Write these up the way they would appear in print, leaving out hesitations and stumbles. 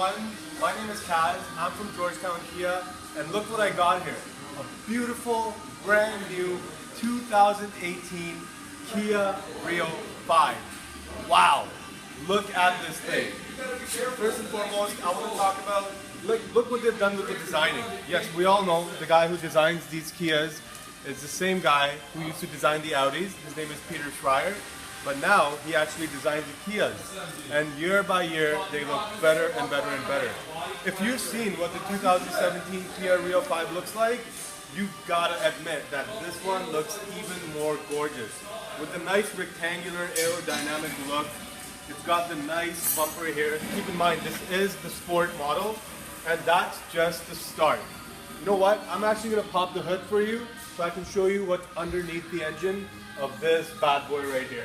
everyone, my name is Kaz, I'm from Georgetown Kia, and look what I got here. A beautiful, brand new 2018 Kia Rio 5. Wow, look at this thing. First and foremost, I want to talk about, look what they've done with the designing. Yes, we all know the guy who designs these Kias is the same guy who used to design the Audis. His name is Peter Schreier. But now he actually designs the Kias, and year by year they look better and better and better. If you've seen what the 2017 Kia Rio 5 looks like, you've got to admit that this one looks even more gorgeous. With the nice rectangular aerodynamic look, it's got the nice bumper here. Keep in mind, this is the sport model, and that's just the start. You know what? I'm actually going to pop the hood for you so I can show you what's underneath the engine of this bad boy right here.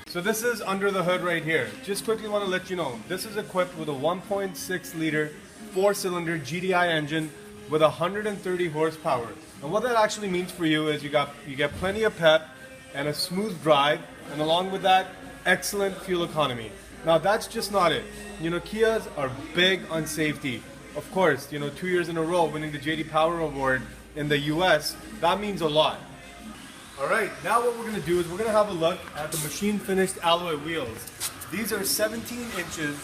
So this is under the hood right here. Just quickly want to let you know, this is equipped with a 1.6 liter 4-cylinder GDI engine with 130 horsepower. And what that actually means for you is you get plenty of pep and a smooth drive, and along with that, excellent fuel economy. Now that's just not it. You know, Kias are big on safety. Of course, you know, 2 years in a row winning the JD Power Award in the US, that means a lot. Alright, now what we're going to do is we're going to have a look at the machine finished alloy wheels. These are 17 inches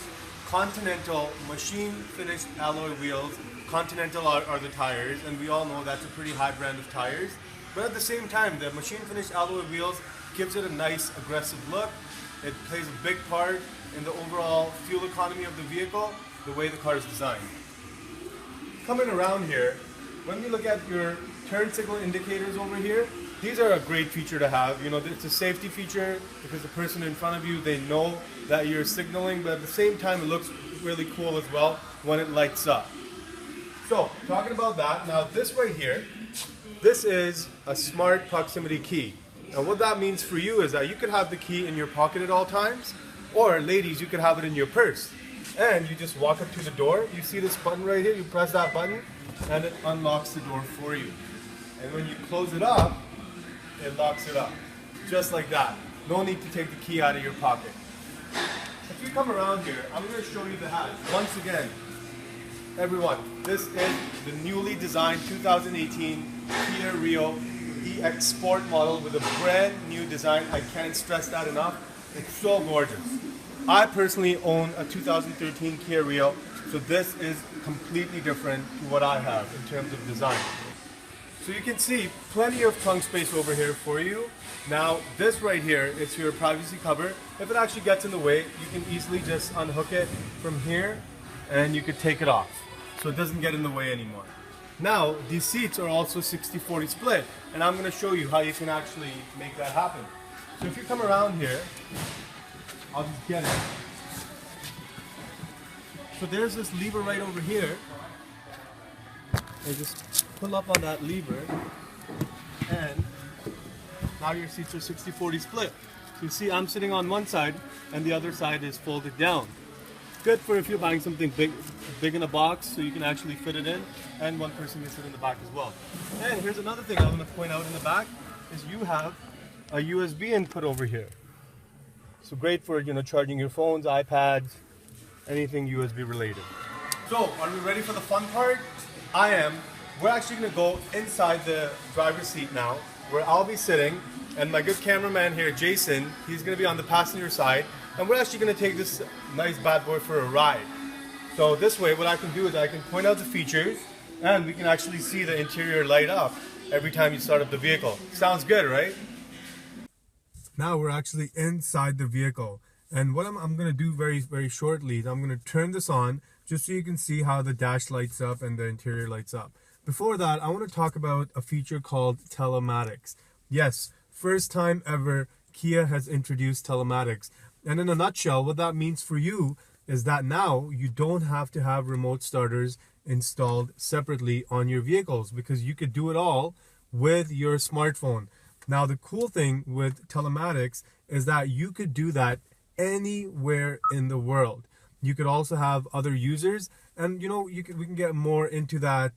Continental machine finished alloy wheels. Continental are the tires, and we all know that's a pretty high brand of tires. But at the same time, the machine finished alloy wheels gives it a nice aggressive look. It plays a big part in the overall fuel economy of the vehicle, the way the car is designed. Coming around here, when we look at your turn signal indicators over here, these are a great feature to have. You know, it's a safety feature because the person in front of you, they know that you're signaling, but at the same time it looks really cool as well when it lights up. So, talking about that, now this right here, this is a smart proximity key. And what that means for you is that you could have the key in your pocket at all times, or ladies, you could have it in your purse. And you just walk up to the door, you see this button right here, you press that button, and it unlocks the door for you. And when you close it up, it locks it up. Just like that. No need to take the key out of your pocket. If you come around here, I'm going to show you the hatch. Once again, everyone, this is the newly designed 2018 Kia Rio EX Sport model with a brand new design. I can't stress that enough. It's so gorgeous. I personally own a 2013 Kia Rio, so this is completely different to what I have in terms of design. So you can see plenty of trunk space over here for you. Now this right here is your privacy cover. If it actually gets in the way, you can easily just unhook it from here and you could take it off. So it doesn't get in the way anymore. Now these seats are also 60-40 split, and I'm going to show you how you can actually make that happen. So if you come around here, I'll just get it. So there's this lever right over here. And just pull up on that lever, and now your seats are 60-40 split. So you see I'm sitting on one side and the other side is folded down. Good for if you're buying something big in a box, so you can actually fit it in, and one person can sit in the back as well. And here's another thing I want to point out in the back is you have a USB input over here. So great for, you know, charging your phones, iPads, anything USB related. So are we ready for the fun part? I am. We're actually going to go inside the driver's seat now, where I'll be sitting, and my good cameraman here, Jason, he's going to be on the passenger side, and we're actually going to take this nice bad boy for a ride. So this way, what I can do is I can point out the features, and we can actually see the interior light up every time you start up the vehicle. Sounds good, right? Now we're actually inside the vehicle, and what I'm going to do very shortly is I'm going to turn this on just so you can see how the dash lights up and the interior lights up. Before that, I want to talk about a feature called Telematics. Yes, first time ever Kia has introduced Telematics. And in a nutshell, what that means for you is that now you don't have to have remote starters installed separately on your vehicles, because you could do it all with your smartphone. Now, the cool thing with Telematics is that you could do that anywhere in the world. You could also have other users, and you know, we can get more into that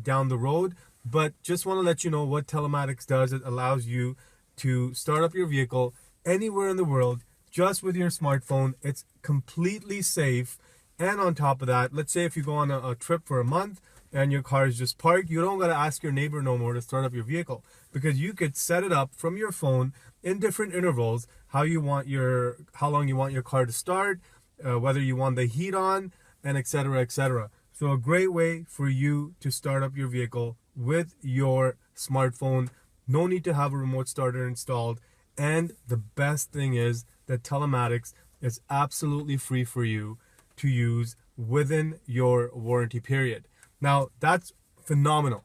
down the road, but just want to let you know what Telematics does. It allows you to start up your vehicle anywhere in the world just with your smartphone. It's completely safe, And on top of that, let's say if you go on a trip for a month and your car is just parked, you don't got to ask your neighbor no more to start up your vehicle, because you could set it up from your phone in different intervals, how long you want your car to start, whether you want the heat on, and etc., etc. So a great way for you to start up your vehicle with your smartphone. No need to have a remote starter installed. And the best thing is that Telematics is absolutely free for you to use within your warranty period. Now, that's phenomenal.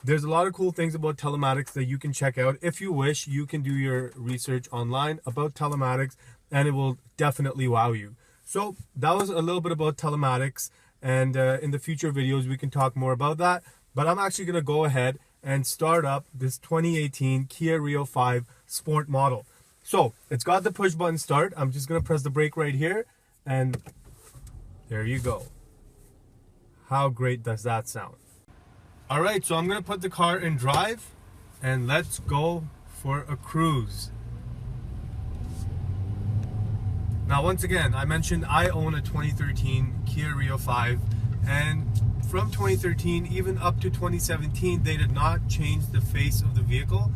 There's a lot of cool things about Telematics that you can check out. If you wish, you can do your research online about Telematics, and it will definitely wow you. So that was a little bit about Telematics, and in the future videos we can talk more about that. But I'm actually going to go ahead and start up this 2018 Kia Rio 5 Sport model. So it's got the push button start. I'm just going to press the brake right here, and there you go. How great does that sound? All right, so I'm going to put the car in drive and let's go for a cruise. Now, once again, I mentioned I own a 2013 Kia Rio 5, and from 2013 even up to 2017 they did not change the face of the vehicle,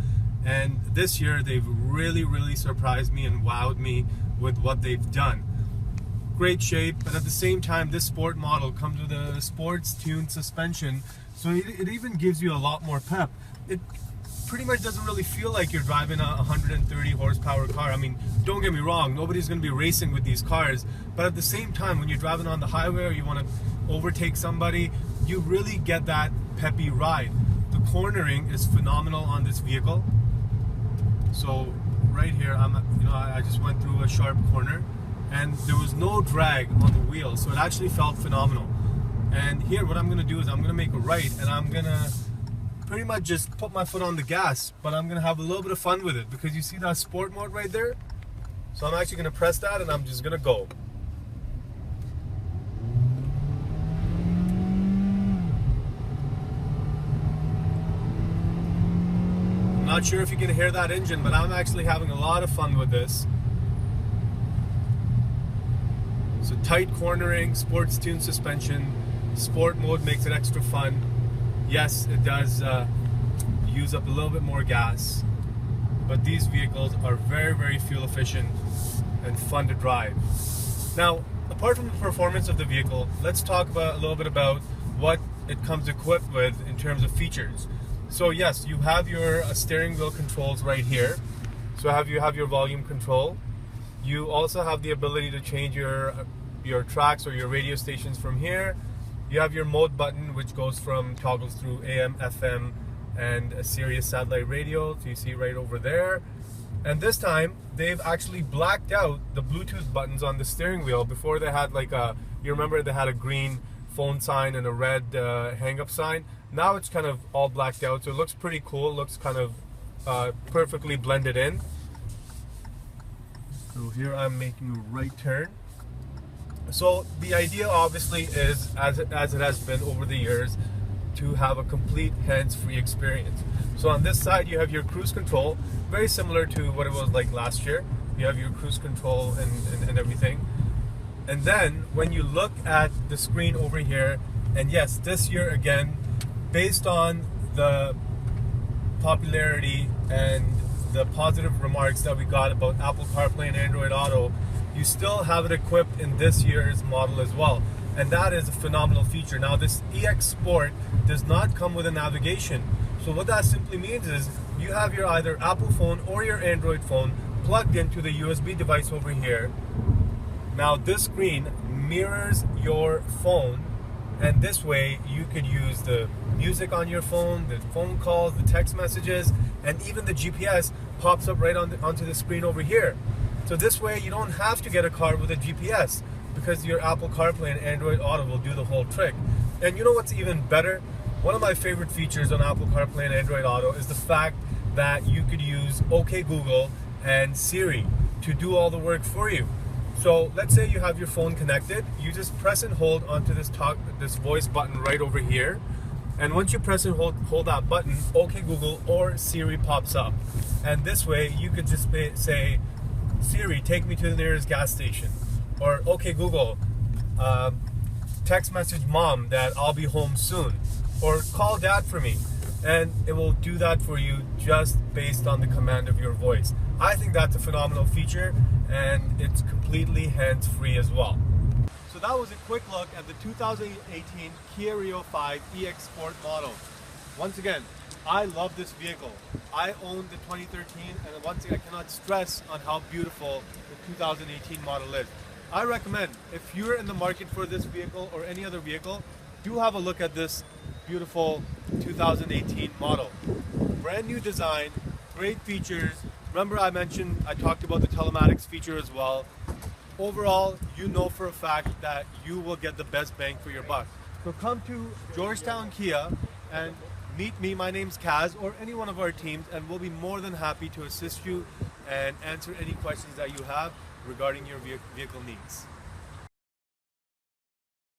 and this year they've really surprised me and wowed me with what they've done. Great shape, but at the same time this sport model comes with a sports tuned suspension, so it even gives you a lot more pep. It pretty much doesn't really feel like you're driving a 130 horsepower car. I mean, don't get me wrong, nobody's going to be racing with these cars, but at the same time, when you're driving on the highway or you want to overtake somebody, you really get that peppy ride. The cornering is phenomenal on this vehicle. So right here, I just went through a sharp corner and there was no drag on the wheel, so it actually felt phenomenal. And here what I'm going to do is I'm going to make a right, and I'm going to pretty much just put my foot on the gas, but I'm going to have a little bit of fun with it, because you see that sport mode right there? So I'm actually going to press that and I'm just going to go. I'm not sure if you can hear that engine, but I'm actually having a lot of fun with this. So tight cornering, sports tuned suspension, sport mode makes it extra fun. Yes, it does use up a little bit more gas, but these vehicles are very fuel efficient and fun to drive. Now, apart from the performance of the vehicle, let's talk about a little bit about what it comes equipped with in terms of features. So yes, you have your steering wheel controls right here. So you have your volume control. You also have the ability to change your tracks or your radio stations from here. You have your mode button, which toggles through AM, FM, and a Sirius satellite radio. So you see right over there. And this time, they've actually blacked out the Bluetooth buttons on the steering wheel. Before they had you remember they had a green phone sign and a red hang-up sign. Now it's kind of all blacked out, so it looks pretty cool. It looks kind of perfectly blended in. So here I'm making a right turn. So the idea obviously is, as it has been over the years, to have a complete hands-free experience. So on this side you have your cruise control, very similar to what it was like last year. You have your cruise control and everything. And then when you look at the screen over here, and yes, this year again, based on the popularity and the positive remarks that we got about Apple CarPlay and Android Auto, you still have it equipped in this year's model as well, and that is a phenomenal feature. Now, this EX Sport does not come with a navigation, so what that simply means is you have your either Apple phone or your Android phone plugged into the USB device over here. Now this screen mirrors your phone, and this way you could use the music on your phone, the phone calls, the text messages, and even the GPS pops up right onto the screen over here. So this way you don't have to get a car with a GPS, because your Apple CarPlay and Android Auto will do the whole trick. And you know what's even better? One of my favorite features on Apple CarPlay and Android Auto is the fact that you could use OK Google and Siri to do all the work for you. So let's say you have your phone connected, you just press and hold onto this voice button right over here, and once you press and hold that button, OK Google or Siri pops up. And this way you could just say, Siri, take me to the nearest gas station, or OK Google, text message mom that I'll be home soon, or call dad for me, and it will do that for you just based on the command of your voice. I think that's a phenomenal feature, and it's completely hands-free as well. So that was a quick look at the 2018 Kia Rio EX Sport model. Once again, I love this vehicle. I own the 2013, and once again, I cannot stress on how beautiful the 2018 model is. I recommend, if you're in the market for this vehicle or any other vehicle, do have a look at this beautiful 2018 model. Brand new design, great features. Remember I talked about the telematics feature as well. Overall, you know for a fact that you will get the best bang for your buck. So come to Georgetown Kia and meet me, my name's Kaz, or any one of our teams, and we'll be more than happy to assist you and answer any questions that you have regarding your vehicle needs.